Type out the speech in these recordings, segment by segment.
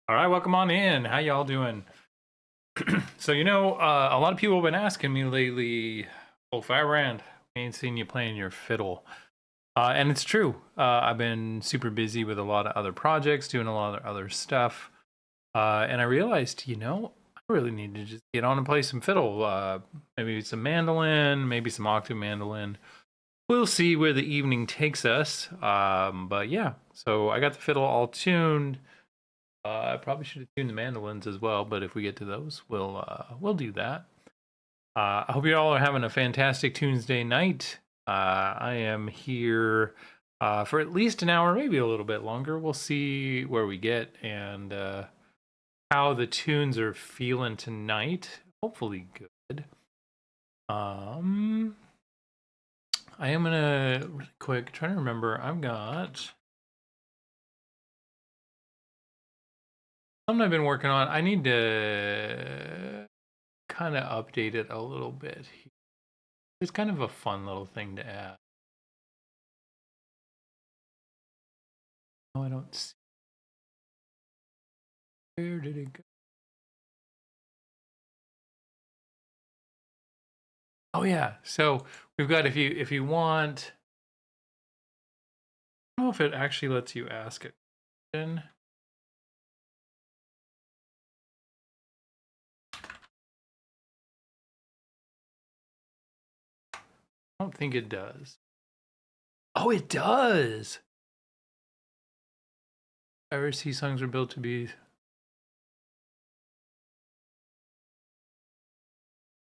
All right, welcome on in. How y'all doing? So, a lot of people have been asking me lately, oh, Firebrand, we ain't seen you playing your fiddle. And it's true. I've been super busy with a lot of other projects, doing a lot of other stuff. And I realized, I really need to just get on and play some fiddle. Maybe some mandolin, maybe some octave mandolin. We'll see where the evening takes us. But yeah, so I got the fiddle all tuned. I probably should have tuned the mandolins as well, but if we get to those, we'll do that. I hope you all are having a fantastic Tunesday night. I am here for at least an hour, maybe a little bit longer. We'll see where we get and how the tunes are feeling tonight. Hopefully good. I am gonna really quick try to remember. I've got something I've been working on. I need to kind of update it a little bit. It's kind of a fun little thing to add. Oh, I don't see. Where did it go? Oh yeah. So we've got if you want. I don't know if it actually lets you ask it. I don't think it does. Oh, it does. IRC songs are built to be.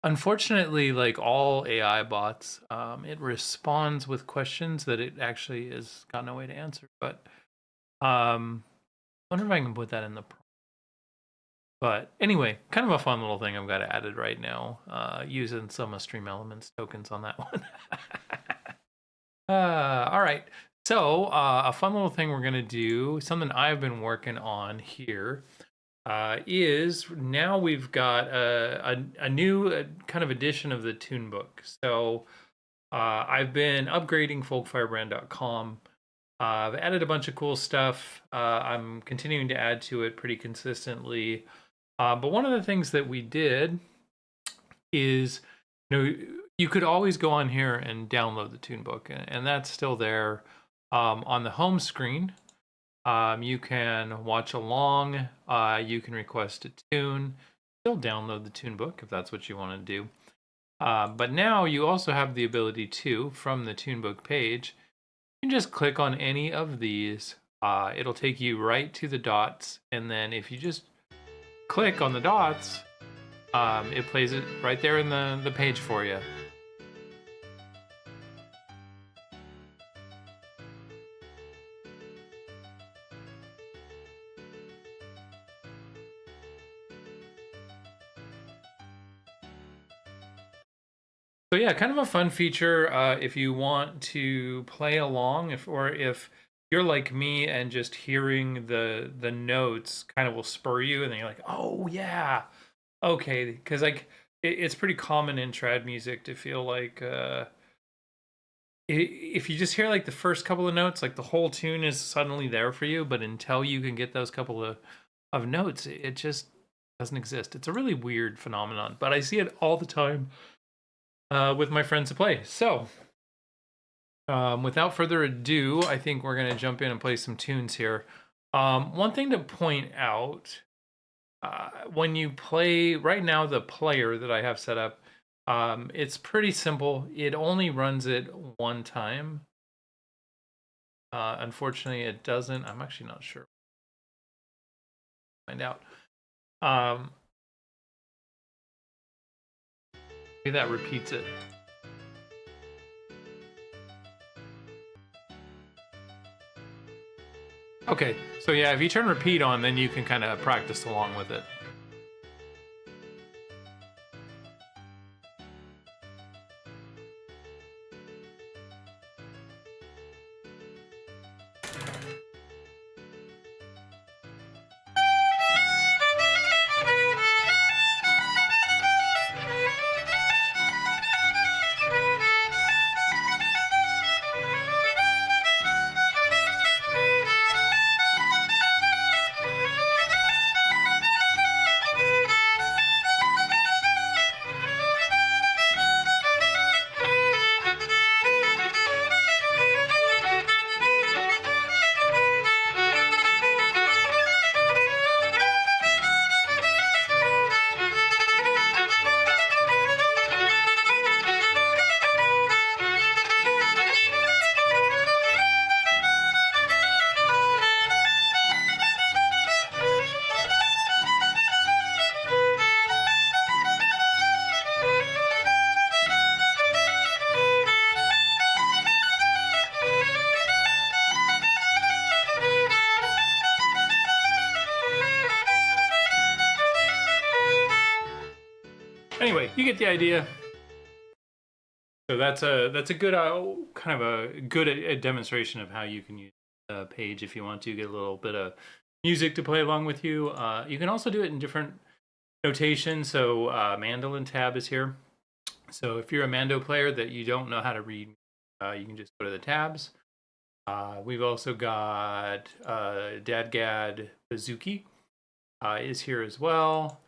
Unfortunately, like all AI bots, it responds with questions that it actually has got no way to answer. But I wonder if I can put that in the prompt. But anyway, kind of a fun little thing I've got added right now, using some Stream Elements tokens on that one. All right. So a fun little thing we're going to do, something I've been working on here, is now we've got a new kind of edition of the tune book. So I've been upgrading folkfirebrand.com. I've added a bunch of cool stuff. I'm continuing to add to it pretty consistently. But one of the things that we did is, you could always go on here and download the tune book, and that's still there on the home screen. You can watch along. You can request a tune. Still download the tune book if that's what you want to do. But now you also have the ability to, from the tune book page, you can just click on any of these. It'll take you right to the dots, and then if you just click on the dots, it plays it right there in the page for you. So yeah, kind of a fun feature if you want to play along, if you're like me and just hearing the notes kind of will spur you, and then you're like, oh yeah, okay, because like it's pretty common in trad music to feel like if you just hear like the first couple of notes, like the whole tune is suddenly there for you, but until you can get those couple of notes, it just doesn't exist. It's a really weird phenomenon, but I see it all the time with my friends to play. So without further ado, I think we're going to jump in and play some tunes here. One thing to point out, when you play, right now the player that I have set up, it's pretty simple. It only runs it one time. Unfortunately, it doesn't. I'm actually not sure. Find out. Maybe that repeats it. Okay, so yeah, if you turn repeat on, then you can kind of practice along with it. Anyway, you get the idea. So that's a good kind of a good demonstration of how you can use the page if you want to get a little bit of music to play along with you. You can also do it in different notations. So mandolin tab is here. So if you're a mando player that you don't know how to read, you can just go to the tabs. We've also got Dadgad Bazooki is here as well.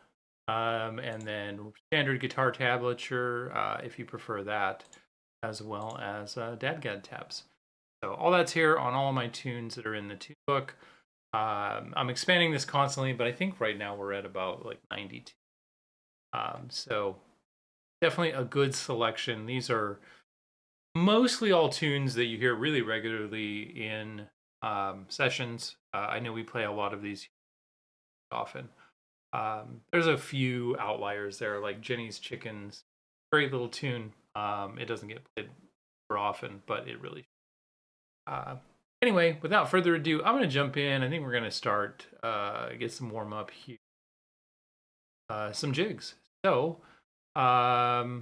And then standard guitar tablature if you prefer that, as well as Dadgad tabs. So all that's here on all of my tunes that are in the tune book. I'm expanding this constantly, but I think right now we're at about like 92. So definitely a good selection. These are mostly all tunes that you hear really regularly in sessions. I know we play a lot of these often. There's a few outliers there, like Jenny's Chickens. Great little tune. It doesn't get played super often, but it really. Anyway, without further ado, I'm going to jump in. I think we're going to start get some warm up here. Some jigs. So, right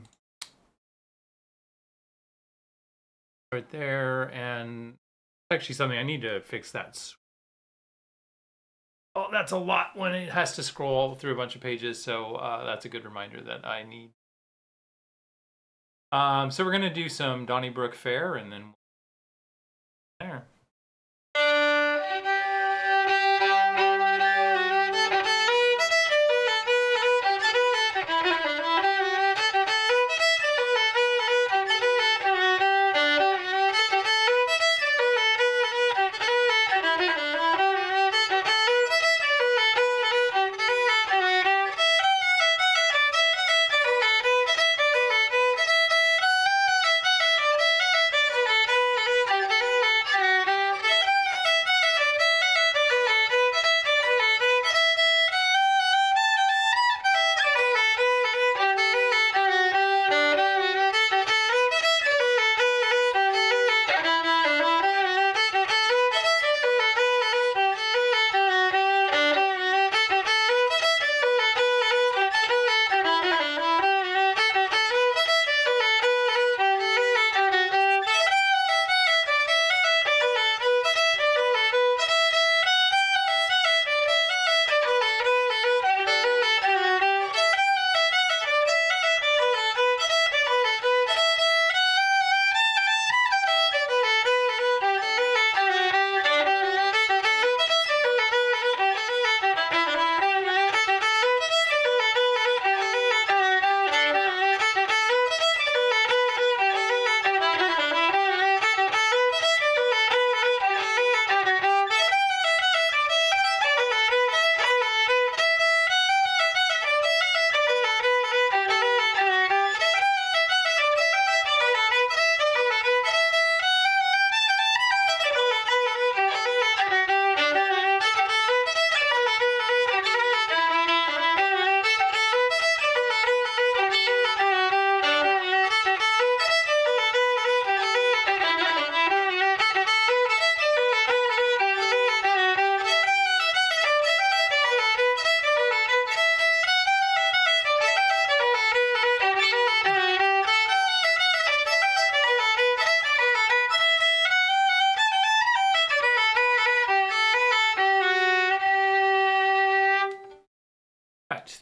there, and actually something I need to fix that. Oh, that's a lot when it has to scroll through a bunch of pages. So that's a good reminder that I need. So we're gonna do some Donnybrook Fair, and then there.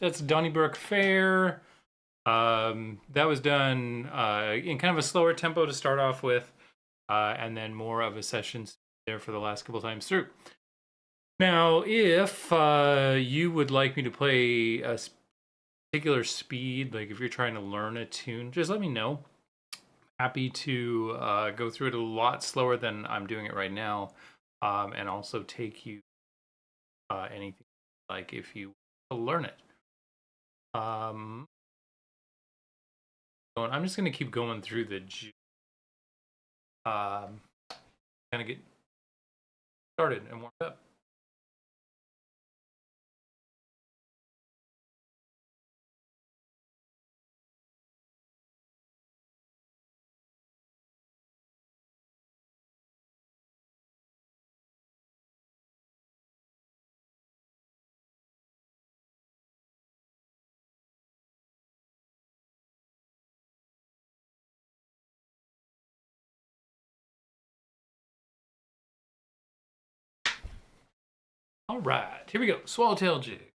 That's Donnybrook Fair. That was done in kind of a slower tempo to start off with, and then more of a session there for the last couple times through. Now, if you would like me to play a particular speed, like if you're trying to learn a tune, just let me know. Happy to go through it a lot slower than I'm doing it right now, and also take you anything like if you learn it. I'm just going to keep going through the kind of get started and warmed up. All right, here we go. Swallowtail jig.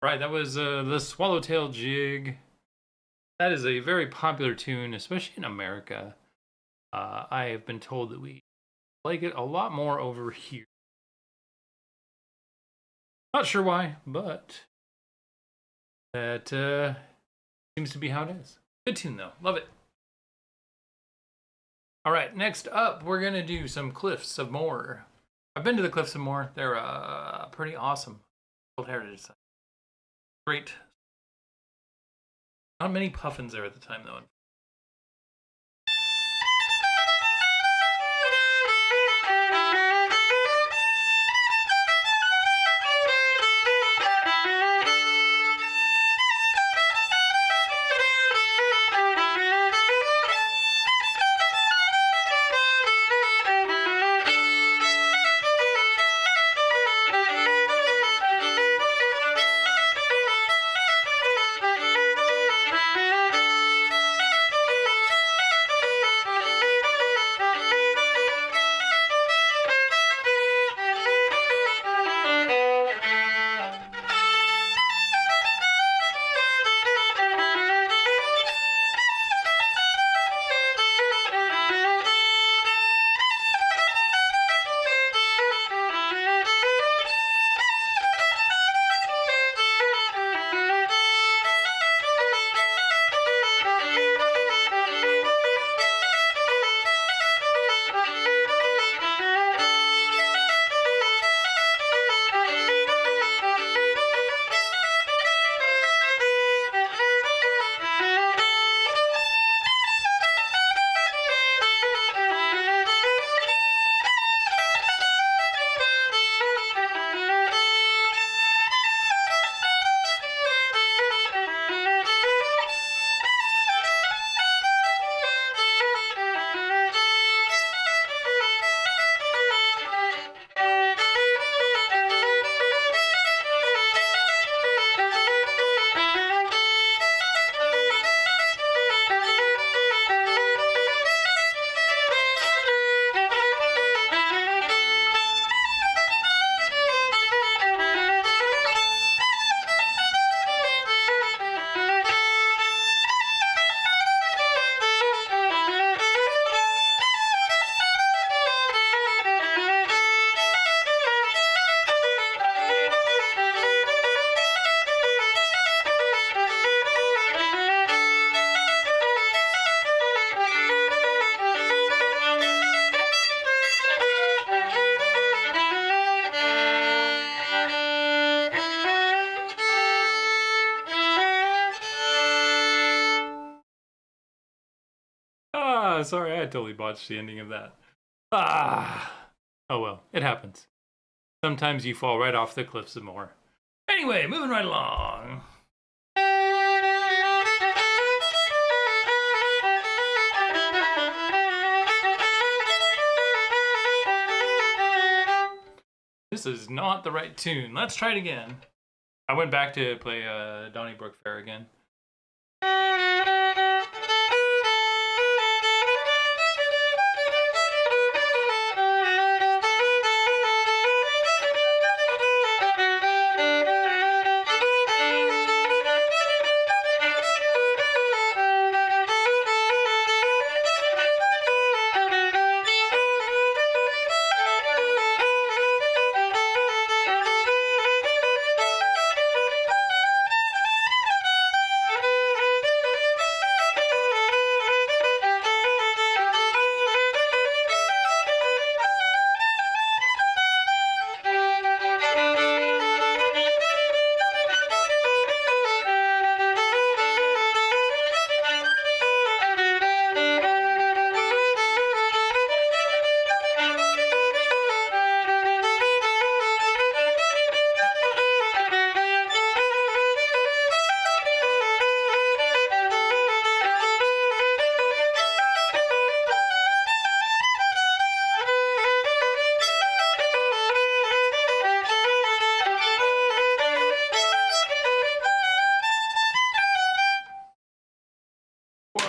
Right, that was the Swallowtail Jig. That is a very popular tune, especially in America. I have been told that we like it a lot more over here. Not sure why, but that seems to be how it is. Good tune though, love it. All right, next up, we're gonna do some Cliffs of Moher. I've been to the Cliffs of Moher. They're pretty awesome. World Heritage Site. Great. Not many puffins there at the time though. Sorry, I totally botched the ending of that. Ah. Oh well, it happens. Sometimes you fall right off the cliffs some more. Anyway, moving right along. This is not the right tune. Let's try it again. I went back to play Donnybrook Fair again.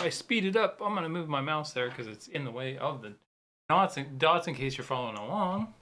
I speed it up. I'm going to move my mouse there because it's in the way of the dots in case you're following along.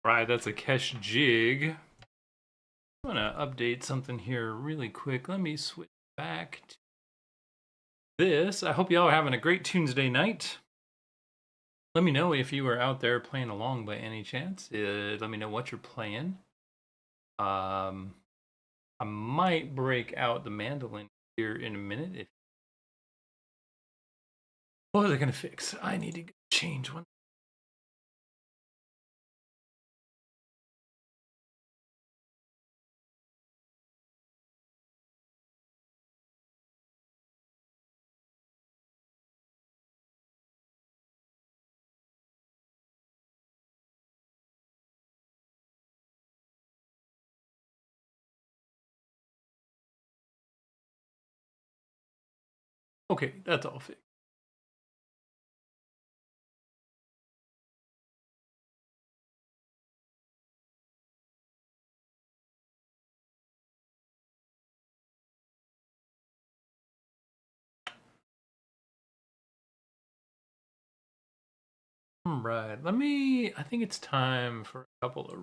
Right, that's a Kesh jig. I'm gonna update something here really quick. Let me switch back to this. I hope y'all are having a great Tunesday night. Let me know if you are out there playing along by any chance. Let me know what you're playing. I might break out the mandolin here in a minute. What are they gonna fix? I need to change one. Okay, that's all fixed. Right, I think it's time for a couple of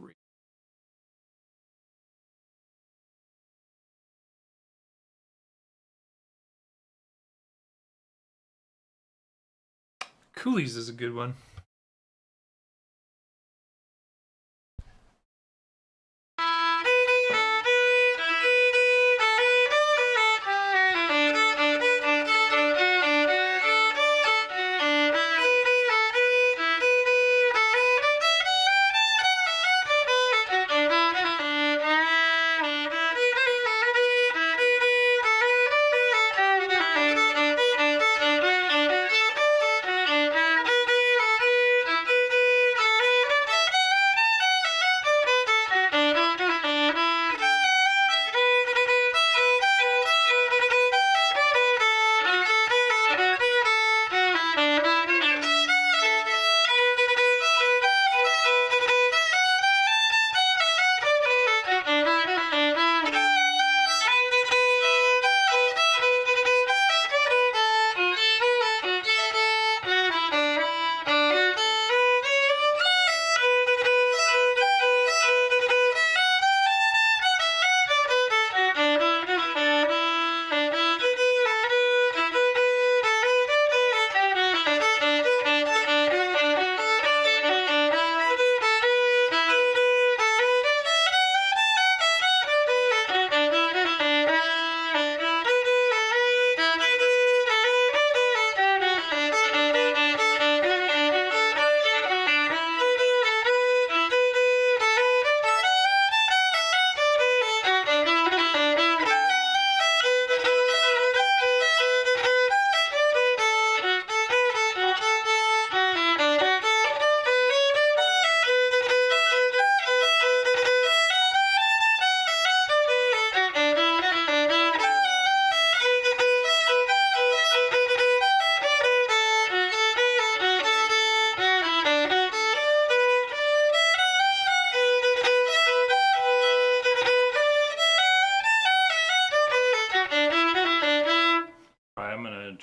Coolies is a good one.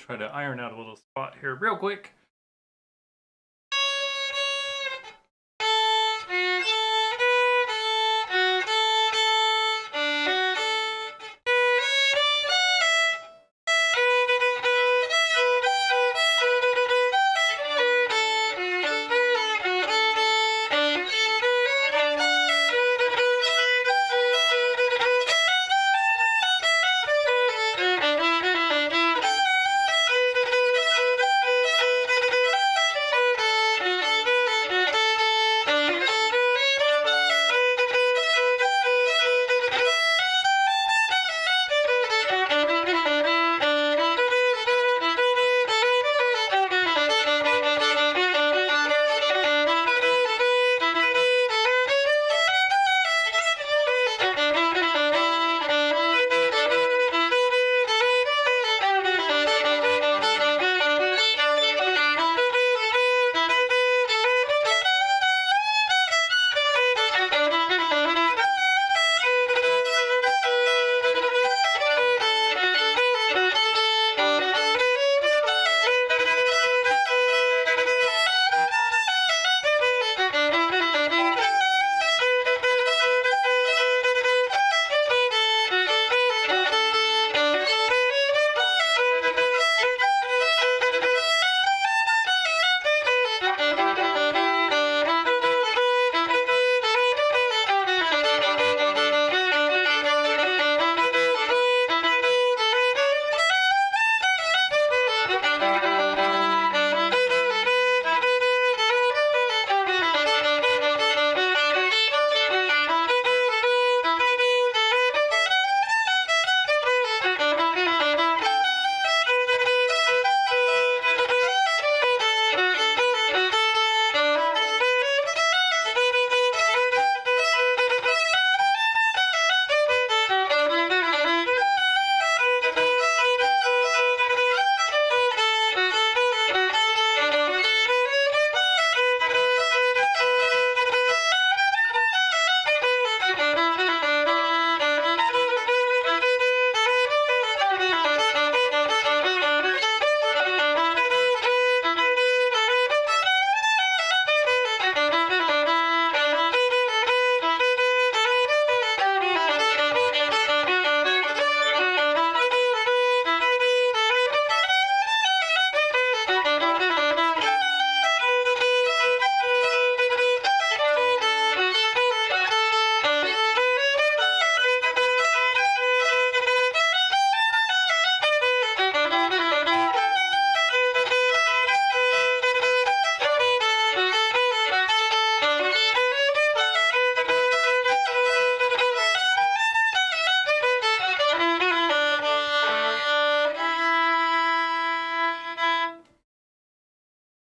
try to iron out a little spot here real quick.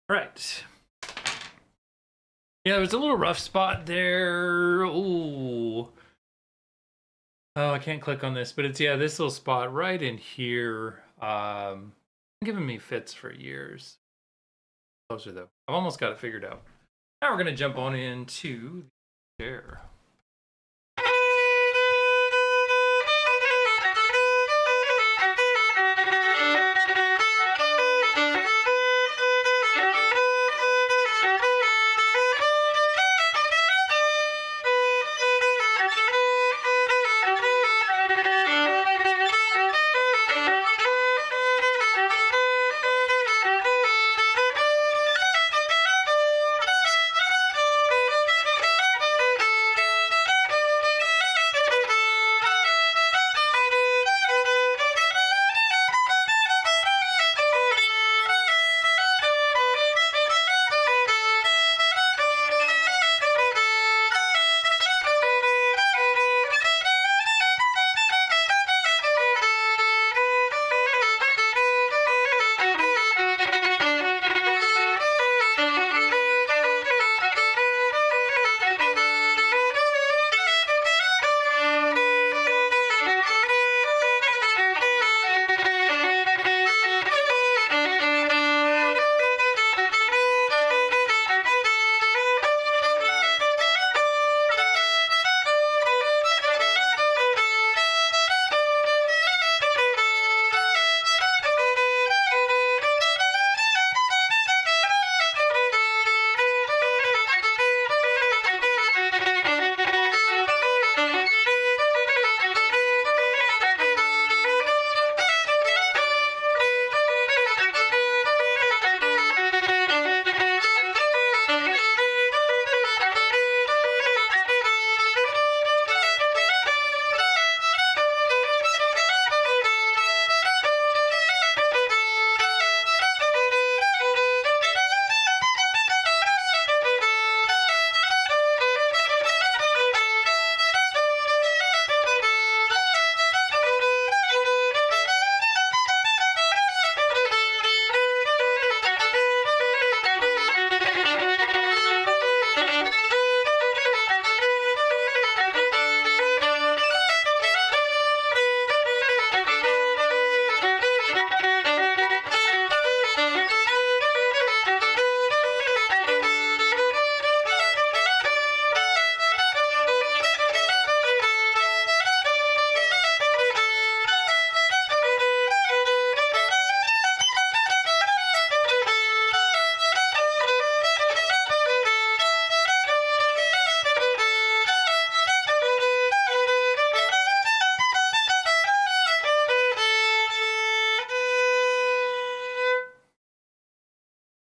Right. Yeah, there's a little rough spot there. Ooh. Oh, I can't click on this, but it's, yeah, this little spot right in here. Giving me fits for years. Closer though. I've almost got it figured out. Now we're gonna jump on into the chair.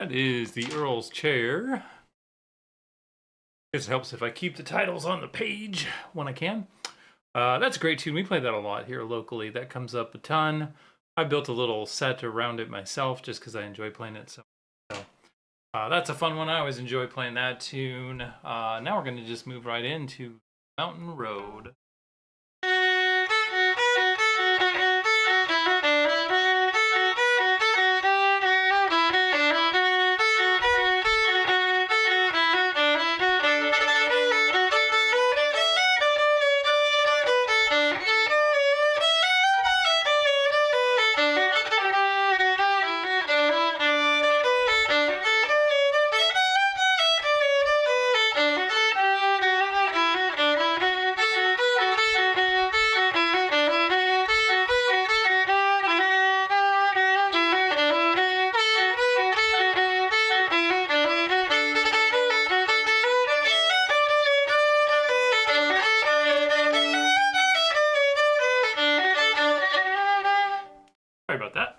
That is the Earl's Chair. It helps if I keep the titles on the page when I can. That's a great tune. We play that a lot here locally. That comes up a ton. I built a little set around it myself just because I enjoy playing it so much. So, that's a fun one. I always enjoy playing that tune. Now we're going to just move right into Mountain Road. Sorry about that.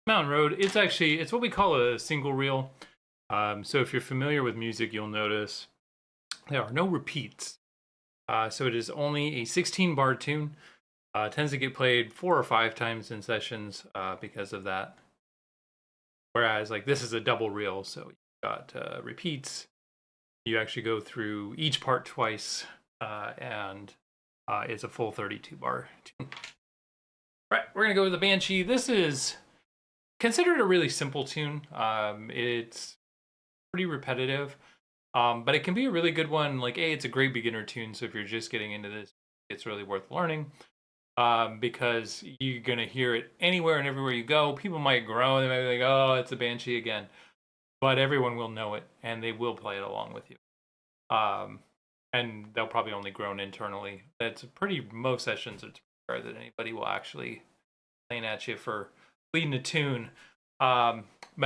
Mountain Road, it's what we call a single reel. So if you're familiar with music, you'll notice there are no repeats. So it is only a 16 bar tune. Tends to get played 4 or 5 times in sessions because of that. Whereas like this is a double reel, so you've got repeats. You actually go through each part twice, and it's a full 32 bar tune. Right, we're gonna go with the Banshee. This is considered a really simple tune. It's pretty repetitive, but it can be a really good one. Like, it's a great beginner tune, so if you're just getting into this, it's really worth learning, because you're going to hear it anywhere and everywhere you go. People might groan, they might be like, oh, it's a Banshee again, but everyone will know it, and they will play it along with you. And they'll probably only groan internally. That's most sessions, it's rare that anybody will actually playing at you for leading a tune. But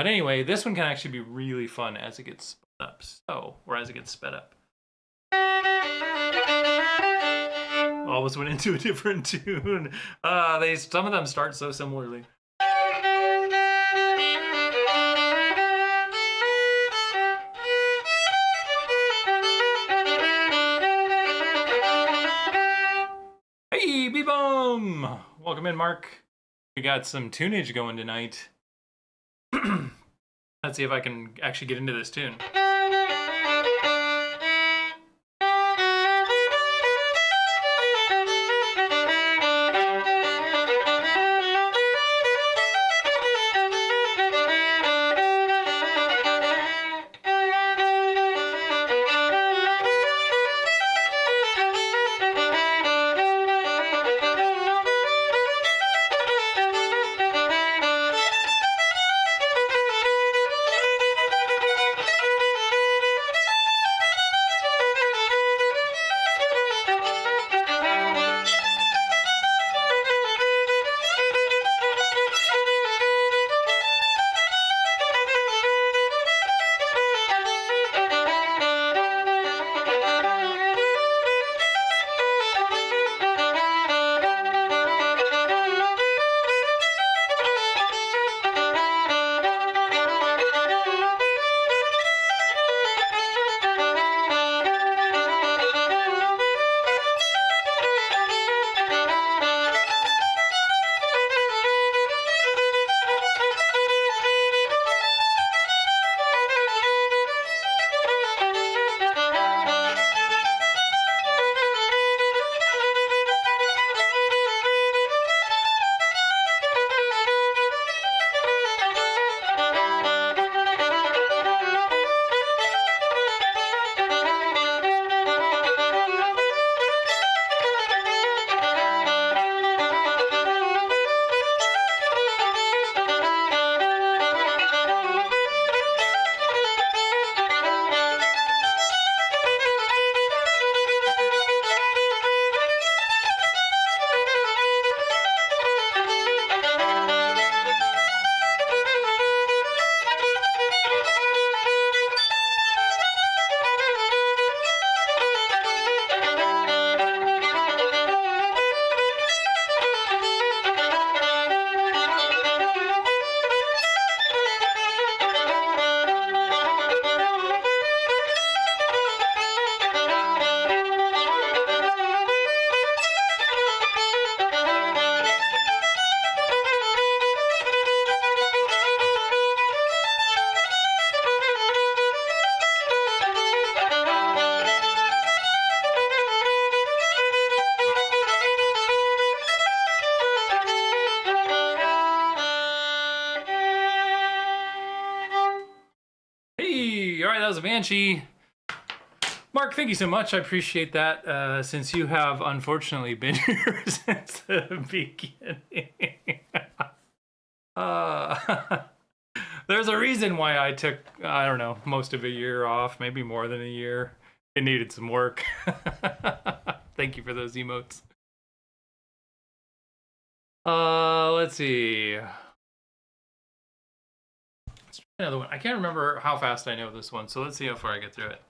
anyway, this one can actually be really fun as it gets sped up. As it gets sped up. Almost went into a different tune. Some of them start so similarly. Hey, B-Boom! Welcome in, Mark. We got some tunage going tonight. Let's see if I can actually get into this tune. Tales of Banshee. Mark, thank you so much. I appreciate that. Since you have unfortunately been here since the beginning. There's a reason why I took, I don't know, most of a year off, maybe more than a year. It needed some work. Thank you for those emotes. Let's see. Let's try another one. I can't remember how fast I know this one, so let's see how far I get through it.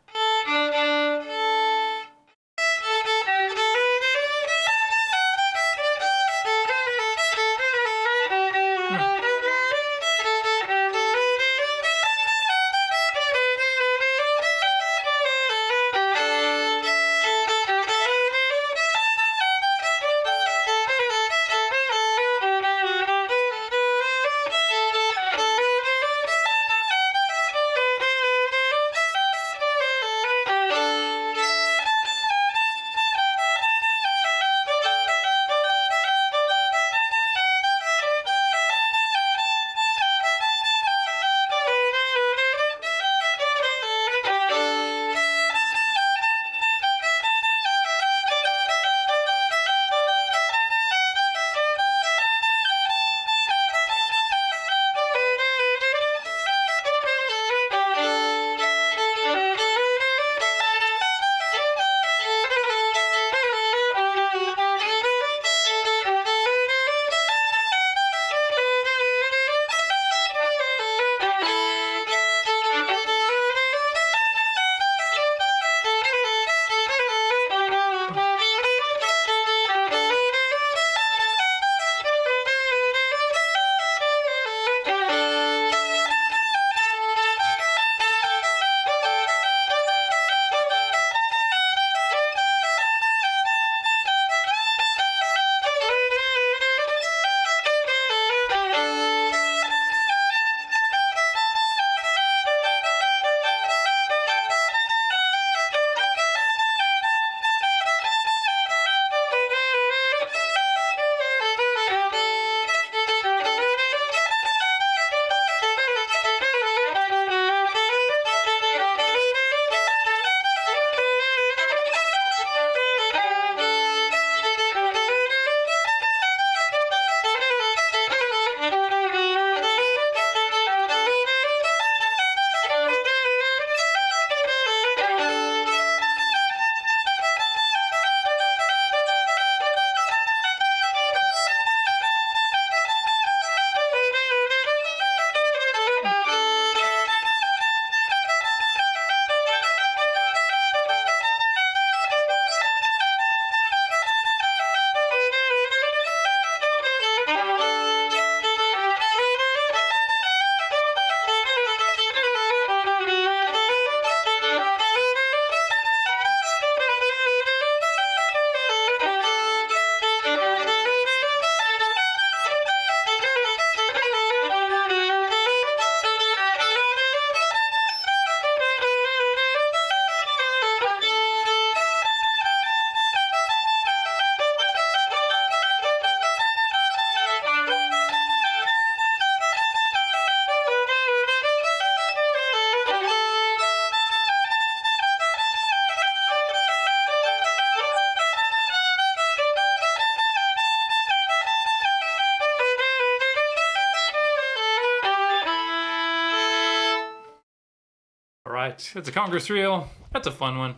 Right, it's a Congress reel. That's a fun one.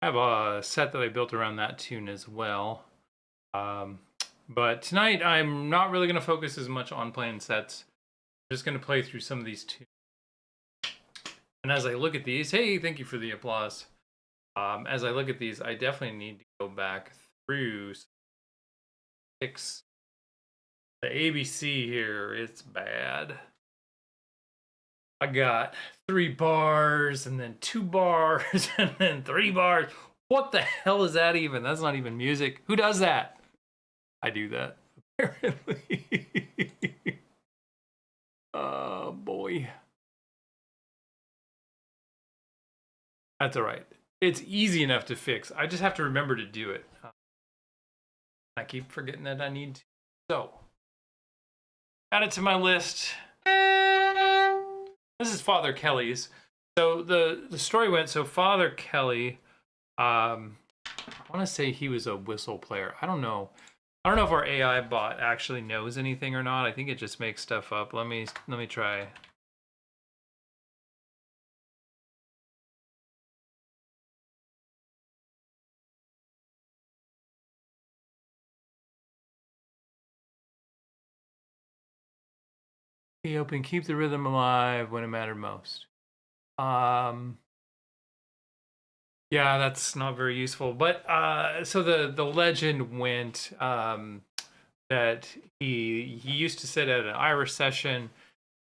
I have a set that I built around that tune as well. But tonight I'm not really going to focus as much on playing sets. I'm just going to play through some of these tunes. And as I look at these, hey, thank you for the applause. As I look at these, I definitely need to go back through fix the ABC here. It's bad. I got 3 bars and then 2 bars and then 3 bars. What the hell is that even? That's not even music. Who does that? I do that, apparently. Oh, boy. That's all right. It's easy enough to fix. I just have to remember to do it. I keep forgetting that I need to. So, add it to my list. This is Father Kelly's. So the story went. So Father Kelly, I want to say he was a whistle player. I don't know. I don't know if our AI bot actually knows anything or not. I think it just makes stuff up. Let me try. Be open, keep the rhythm alive when it mattered most. Um, yeah, that's not very useful. But so the legend went that he used to sit at an Irish session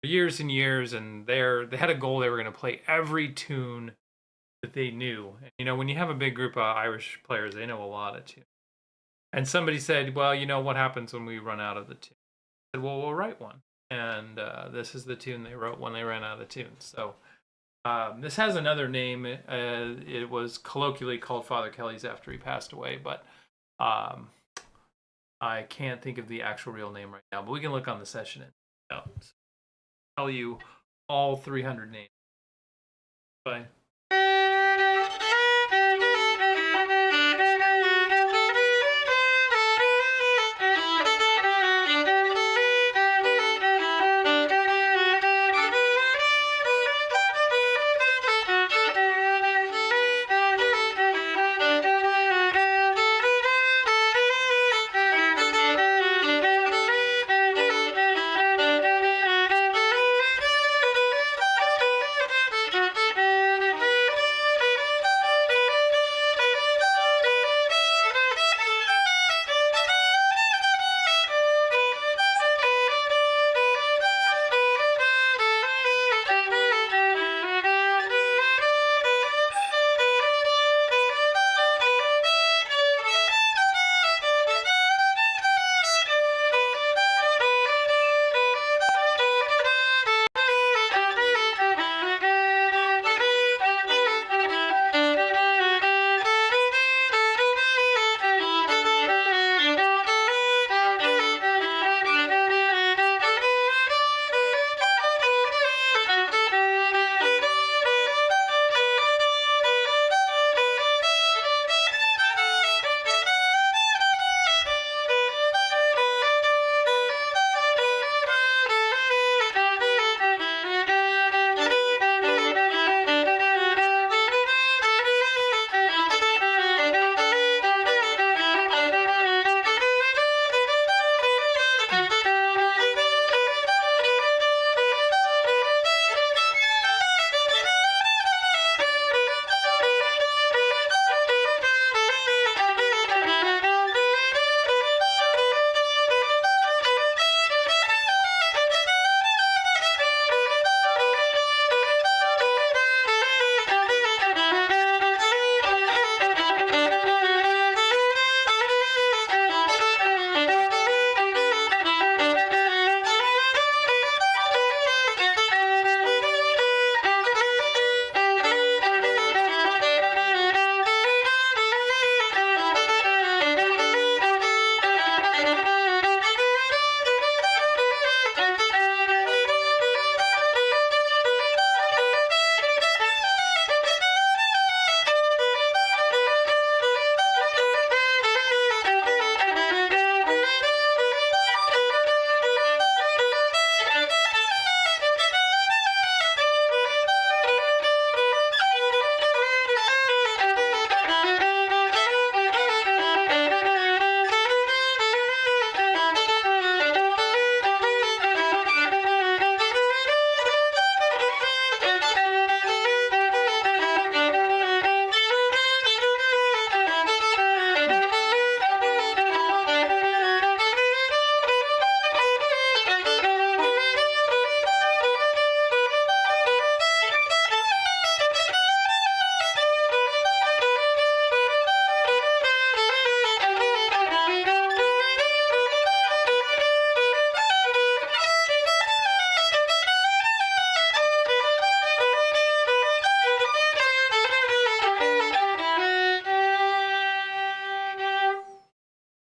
for years and years, and they had a goal. They were going to play every tune that they knew. And, when you have a big group of Irish players, they know a lot of tunes. And somebody said, "Well, what happens when we run out of the tune?" I said, "Well, we'll write one." And this is the tune they wrote when they ran out of tunes. So this has another name. It was colloquially called Father Kelly's after he passed away, but um, I can't think of the actual real name right now. But we can look on the session and tell you all 300 names. Bye.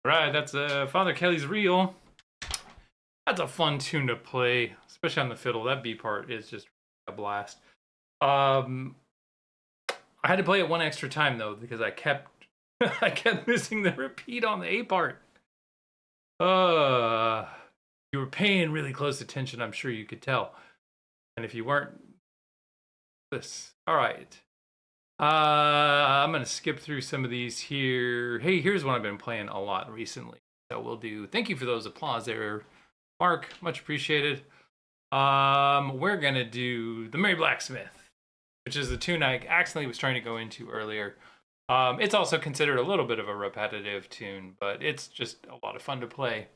Right, that's Father Kelly's Reel. That's a fun tune to play, especially on the fiddle. That B part is just a blast. Um, I had to play it one extra time though because I kept I kept missing the repeat on the A part. You were paying really close attention. I'm sure you could tell, and if you weren't, this. All right. I'm gonna skip through some of these here. Hey, here's one I've been playing a lot recently. So we'll do. Thank you for those applause there, Mark. Much appreciated. We're gonna do the Merry Blacksmith, which is the tune I accidentally was trying to go into earlier. It's also considered a little bit of a repetitive tune, but it's just a lot of fun to play.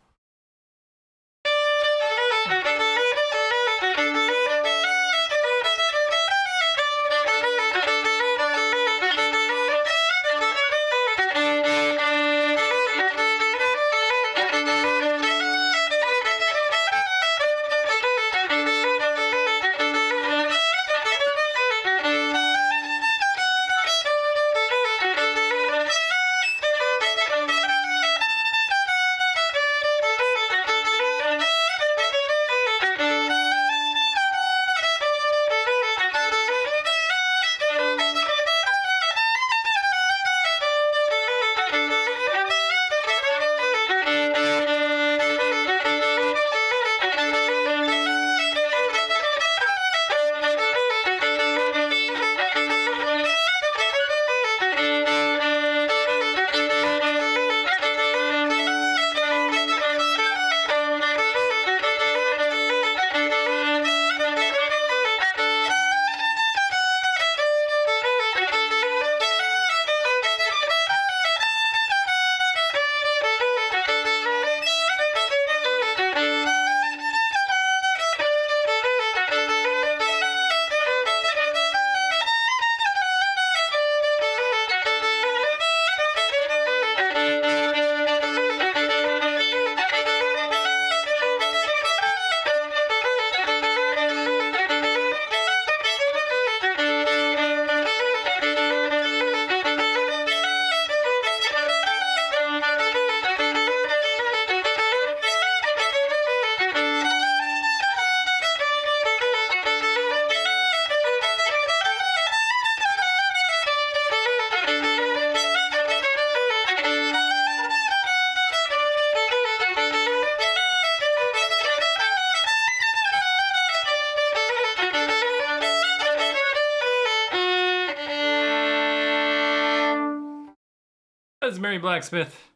That's Merry Blacksmith.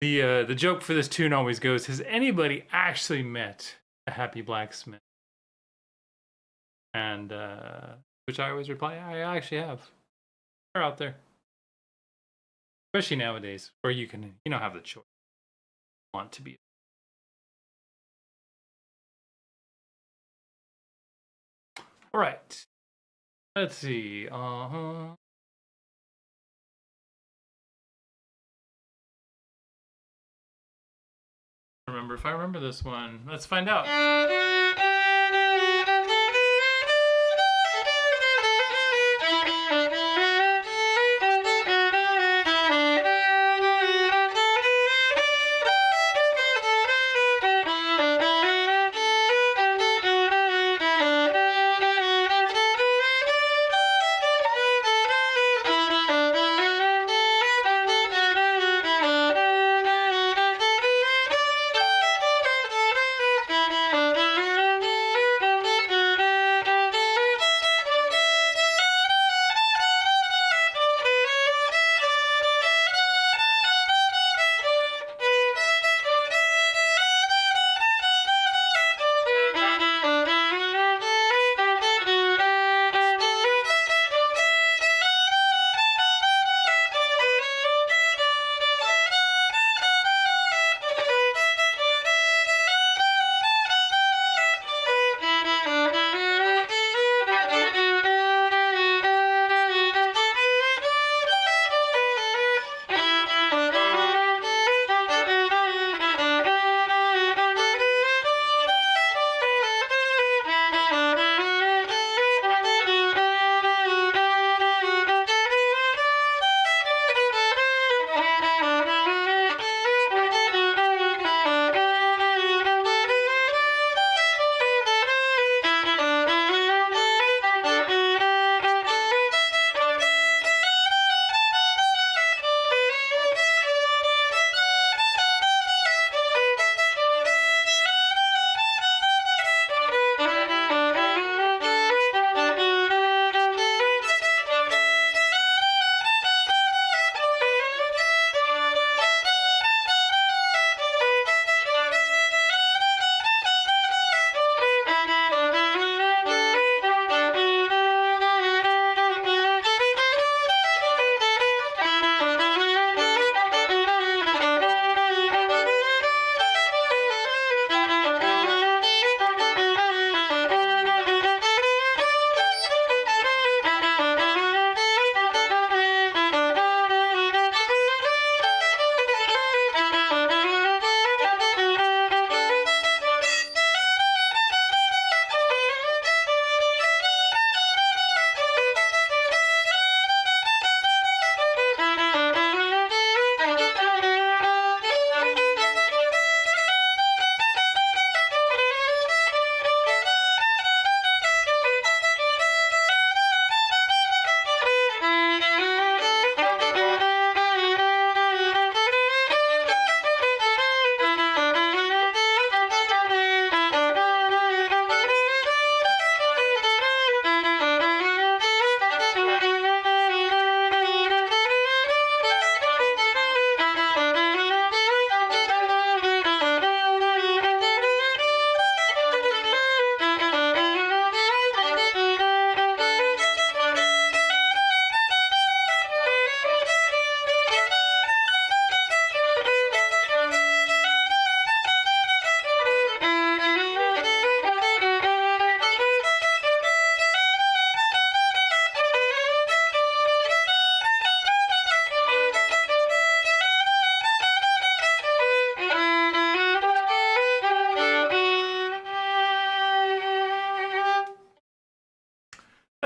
The joke for this tune always goes, has anybody actually met a happy blacksmith? And which I always reply, I actually have. They're out there. Especially nowadays, where you can, have the choice. Want to be. All right. Let's see. Remember if I remember this one. Let's find out.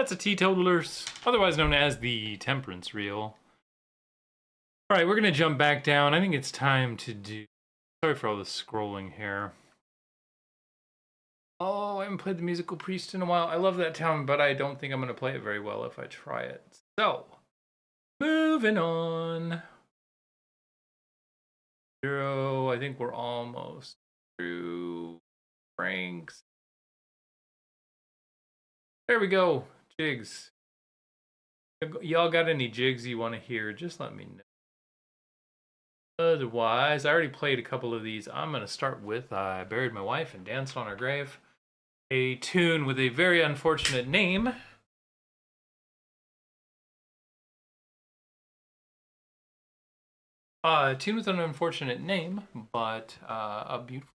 That's a teetotalers, otherwise known as the temperance reel. All right, we're gonna jump back down. I think it's time to do. Sorry for all the scrolling here. Oh, I haven't played the Musical Priest in a while. I love that town, but I don't think I'm gonna play it very well if I try it. So, moving on. 0. I think we're almost through Franks. There we go. Jigs. Y'all got any jigs you want to hear? Just let me know. Otherwise, I already played a couple of these. I'm going to start with I Buried My Wife and Danced on Her Grave. A tune with a very unfortunate name. A tune with an unfortunate name, but a beautiful.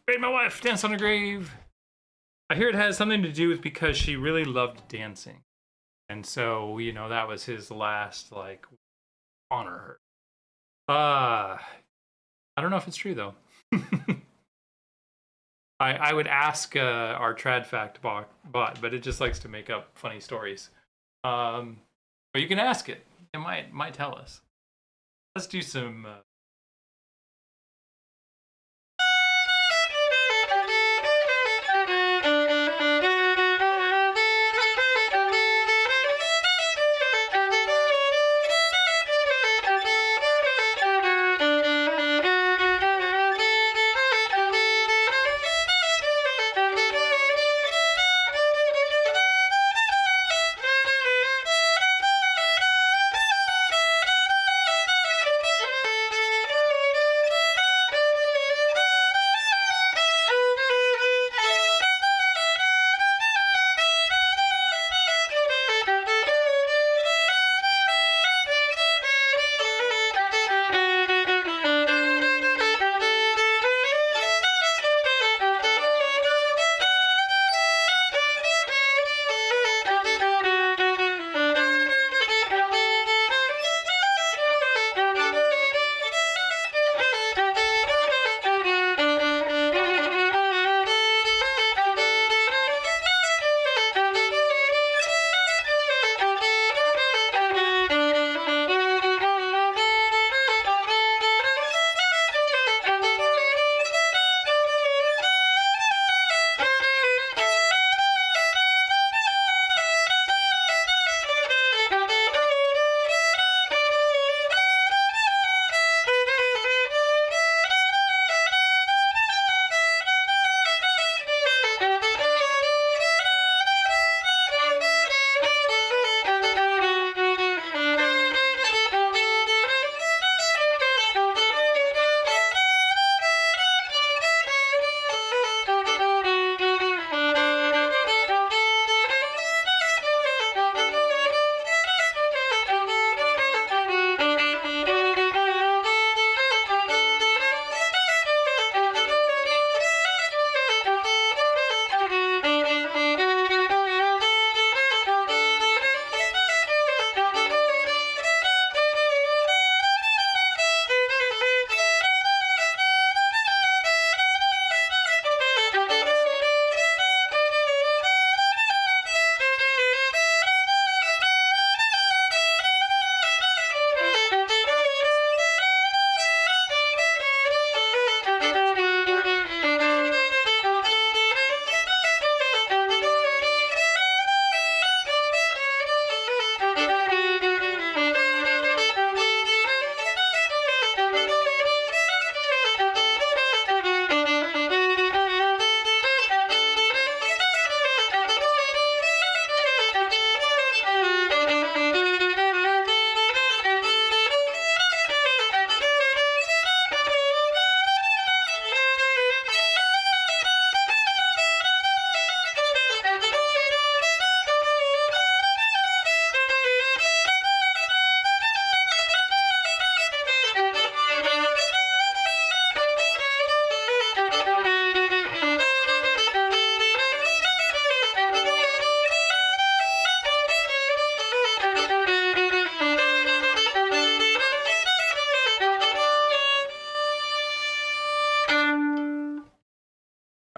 Buried my wife, danced on her grave. I hear it has something to do with because she really loved dancing. And so, that was his last, honor her. I don't know if it's true, though. I would ask our trad fact bot, but it just likes to make up funny stories. But you can ask it. It might tell us. Let's do some...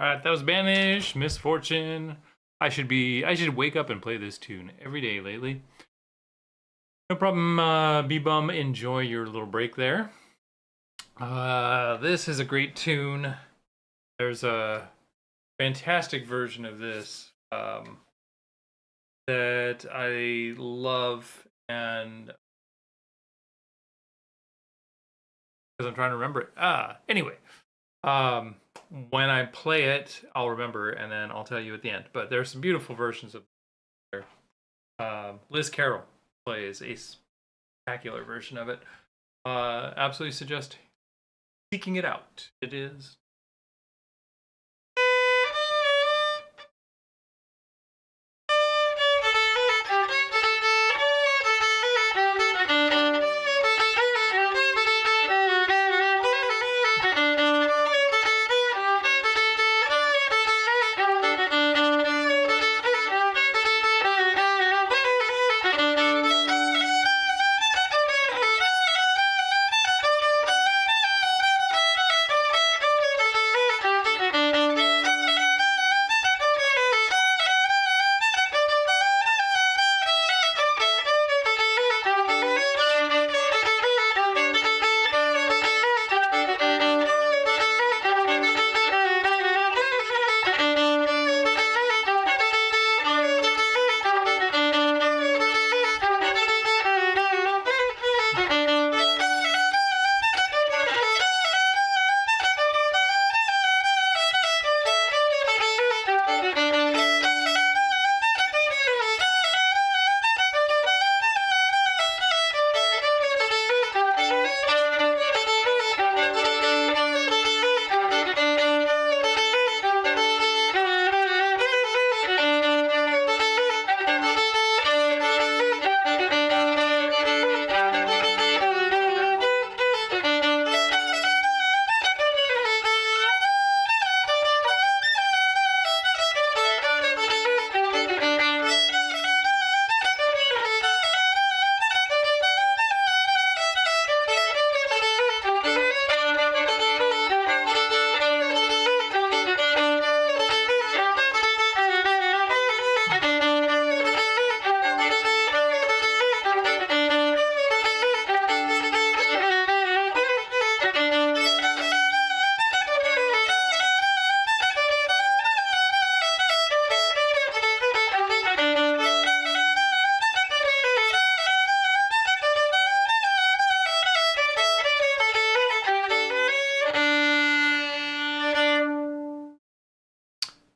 All right, that was Banish, Misfortune. I should wake up and play this tune every day lately. No problem, B-Bum. Enjoy your little break there. This is a great tune. There's a fantastic version of this that I love, and because I'm trying to remember it. Anyway, when I play it, I'll remember, and then I'll tell you at the end. But there's some beautiful versions of there. Liz Carroll plays a spectacular version of it. Absolutely suggest seeking it out. It is.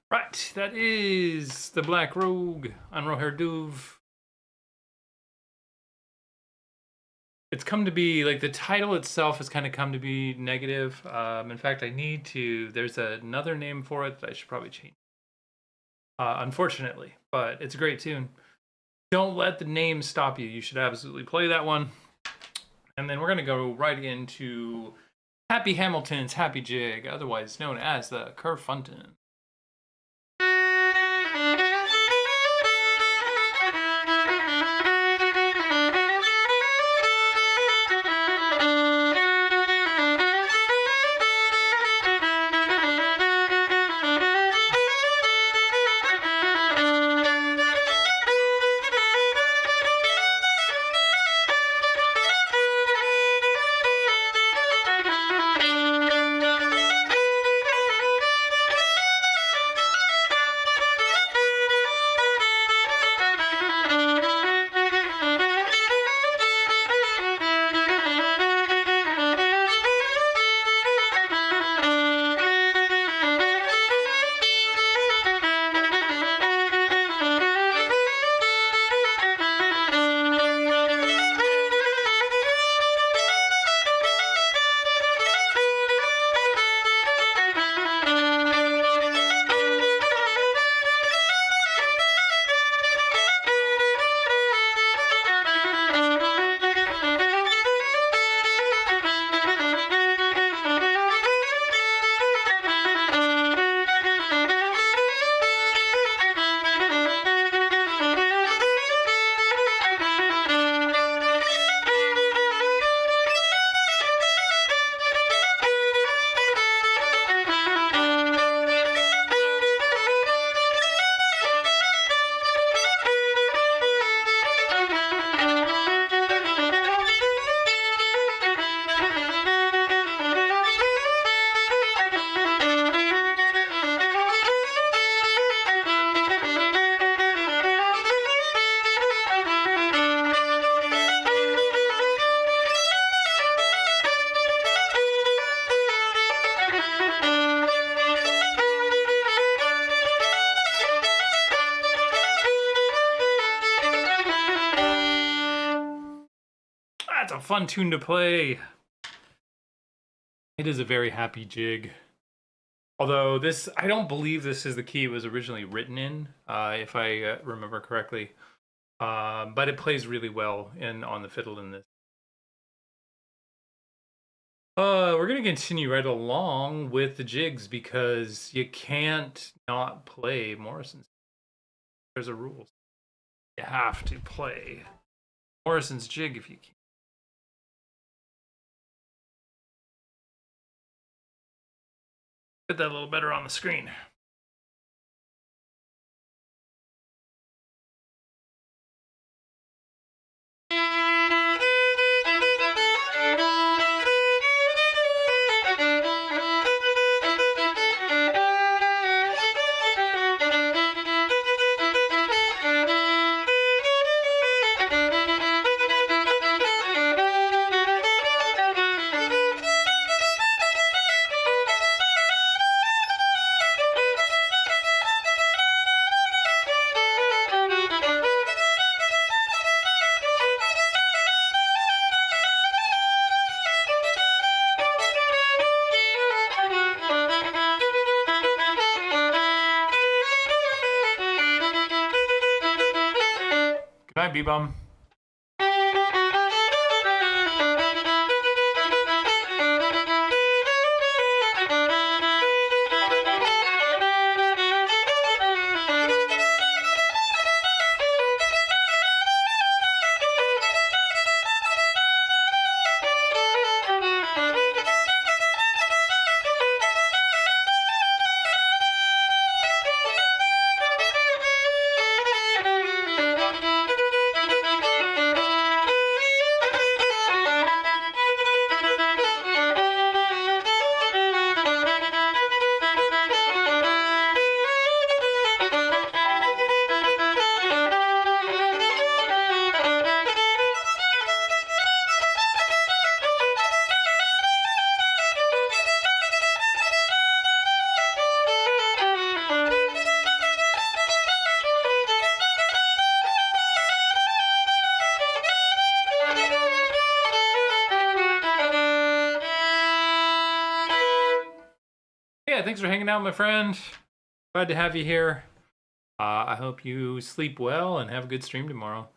Right, that is the Black Rogue on Roher Duve. It's come to be, like, the title itself has kind of come to be negative. In fact, there's another name for it that I should probably change. Unfortunately, but it's a great tune. Don't let the name stop you. You should absolutely play that one. And then we're going to go right into Happy Hamilton's Happy Jig, otherwise known as the Kerfunton. That's a fun tune to play. It is a very happy jig. Although this, I don't believe this is the key it was originally written in, if I remember correctly. But it plays really well on the fiddle in this. We're gonna continue right along with the jigs because you can't not play Morrison's. There's a rule. You have to play Morrison's jig if you can. Get that a little better on the screen. Good night, B-Bum. Yeah, thanks for hanging out, my friend. Glad to have you here. I hope you sleep well and have a good stream tomorrow.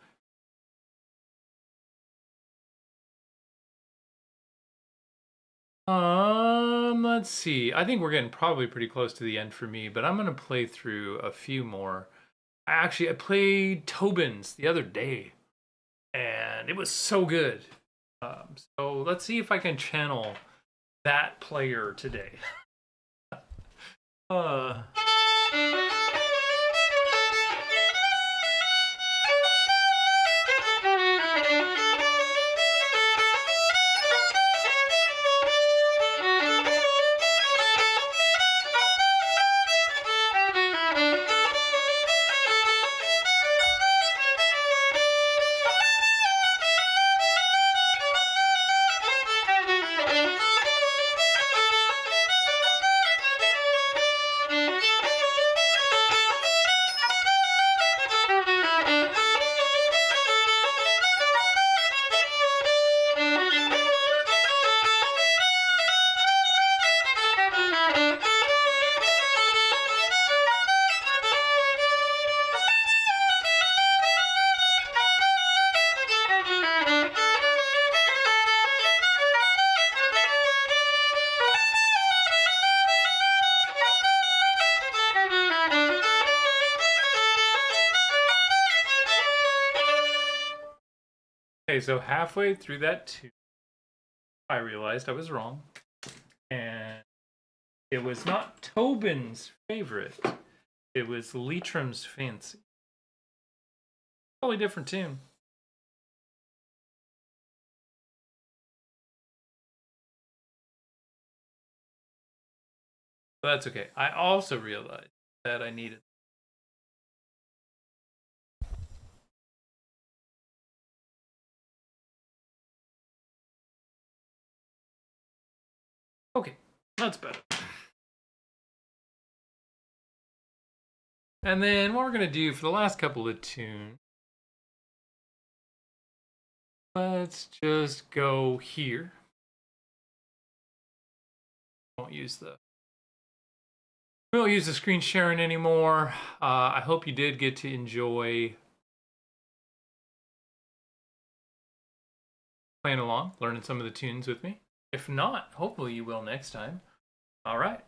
Let's see. I think we're getting probably pretty close to the end for me, but I'm gonna play through a few more. I played Tobin's the other day, and it was so good. So let's see if I can channel that player today. uh. Okay, so halfway through that tune, I realized I was wrong. And it was not Tobin's favorite. It was Leitrim's Fancy. Totally different tune. But that's okay. I also realized that I needed. Okay, that's better. And then what we're going to do for the last couple of tunes Let's just go here. Won't use the We don't use the screen sharing anymore. I hope you did get to enjoy playing along, learning some of the tunes with me. If not, hopefully you will next time. All right.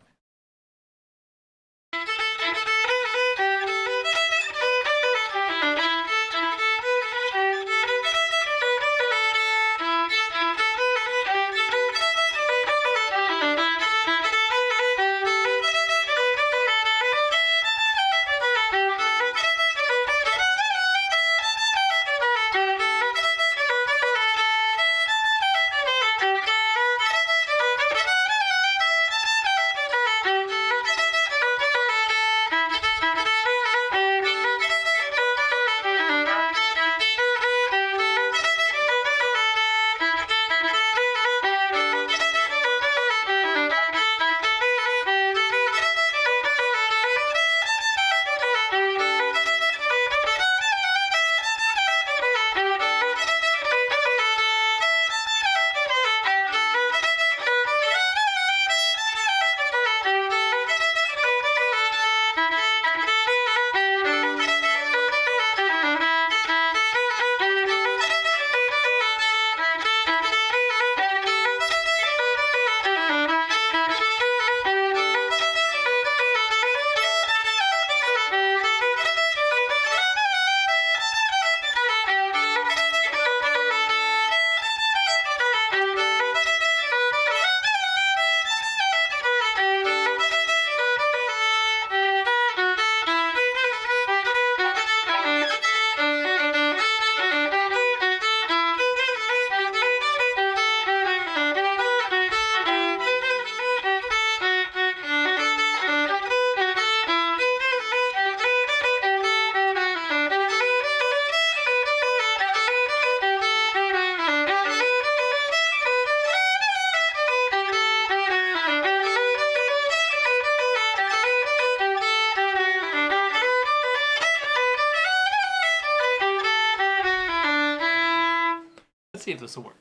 Let's see if this will work.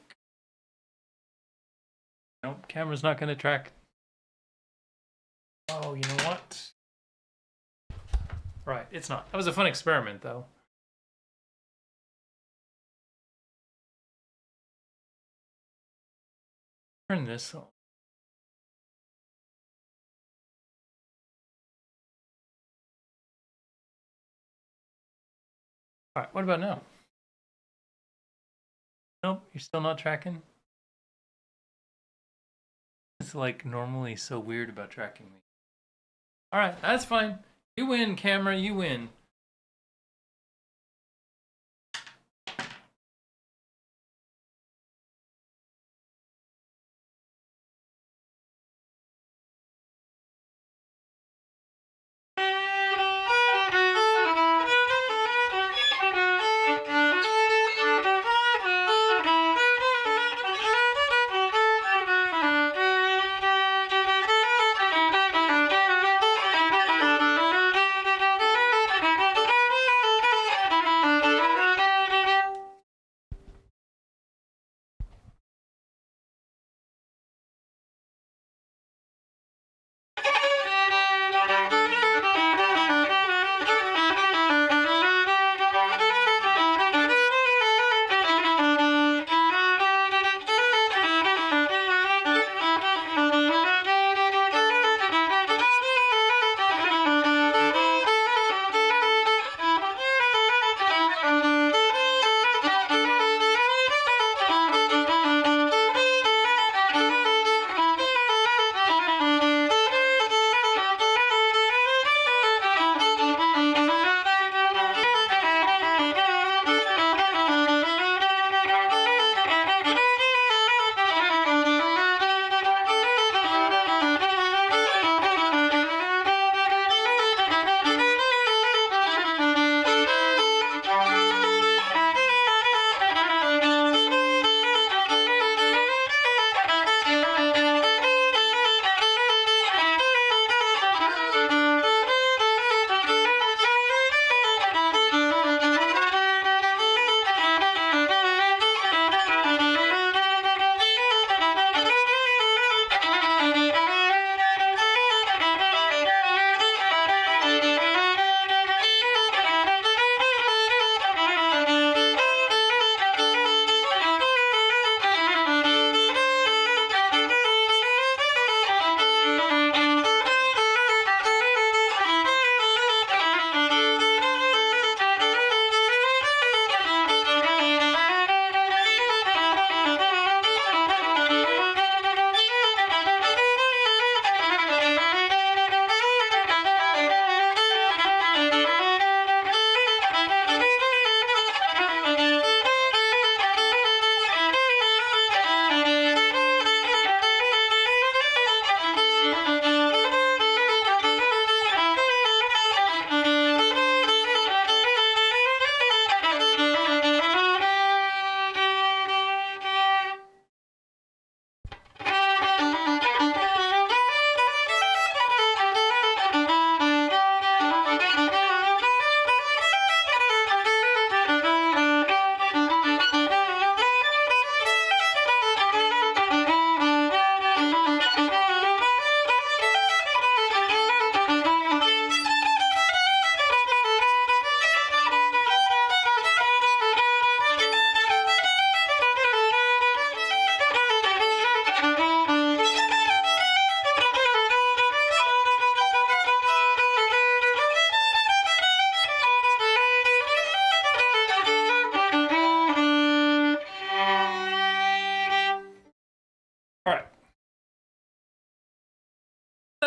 Nope, camera's not going to track. Oh, you know what? Right, it's not. That was a fun experiment, though. Turn this on. All right, what about now? Nope, you're still not tracking? It's like normally so weird about tracking me. All right, that's fine. You win, camera, you win.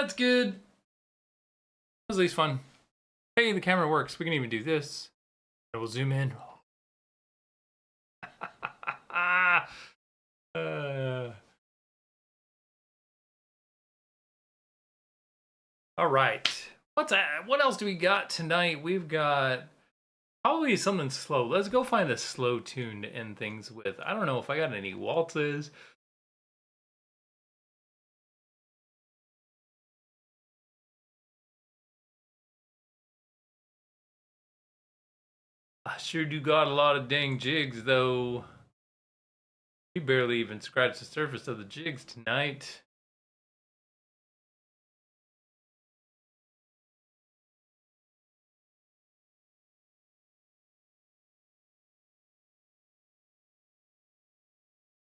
That's good. That was at least fun. Hey, the camera works. We can even do this. And we'll zoom in. uh, all right. What else do we got tonight? We've got probably something slow. Let's go find a slow tune to end things with. I don't know if I got any waltzes. I sure do got a lot of dang jigs, though. We barely even scratched the surface of the jigs tonight.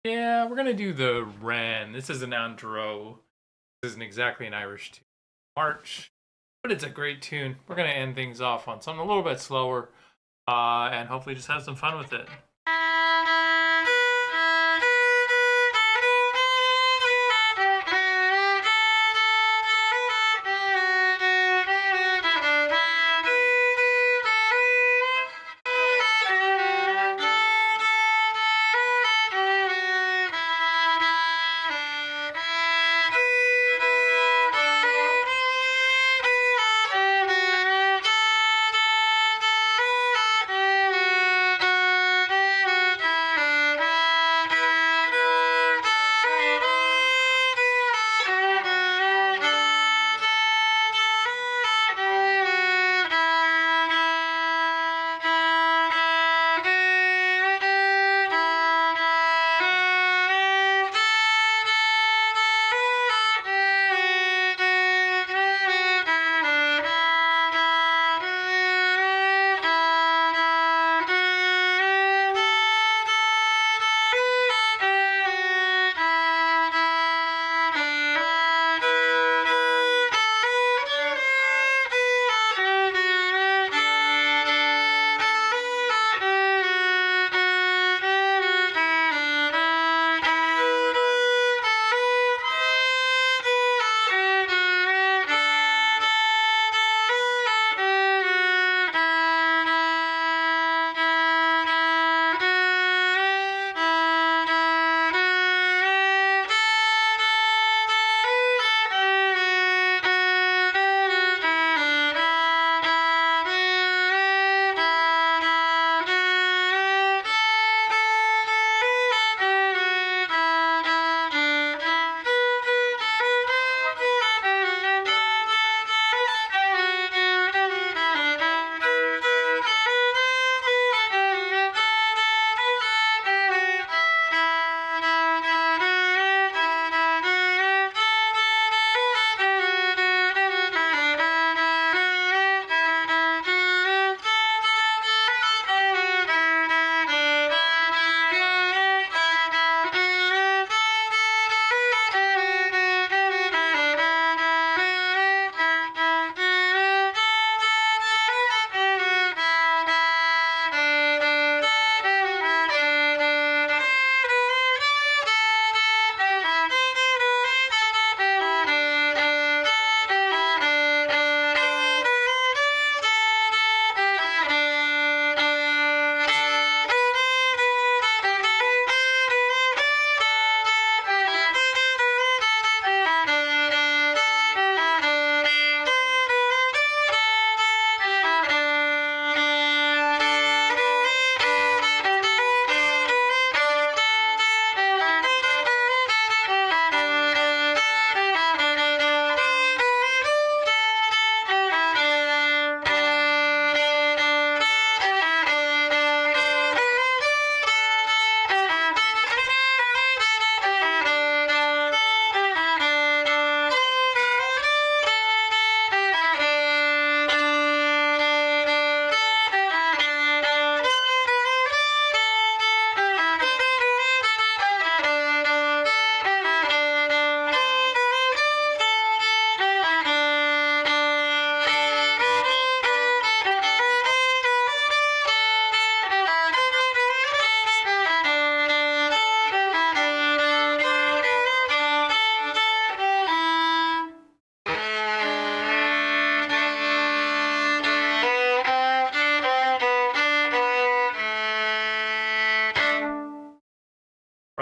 Yeah, we're gonna do the Wren. This is an Andro. This isn't exactly an Irish tune. March, but it's a great tune. We're gonna end things off on something a little bit slower, and hopefully just have some fun with it.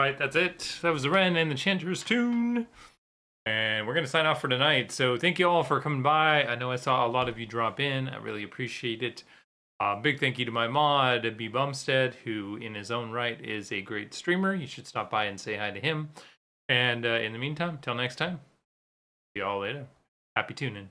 Right, that's it. That was the Wren and the Chanter's tune. And we're going to sign off for tonight. So thank you all for coming by. I know I saw a lot of you drop in. I really appreciate it. Big thank you to my mod, B. Bumstead, who in his own right is a great streamer. You should stop by and say hi to him. And in the meantime, till next time, see y'all later. Happy tuning.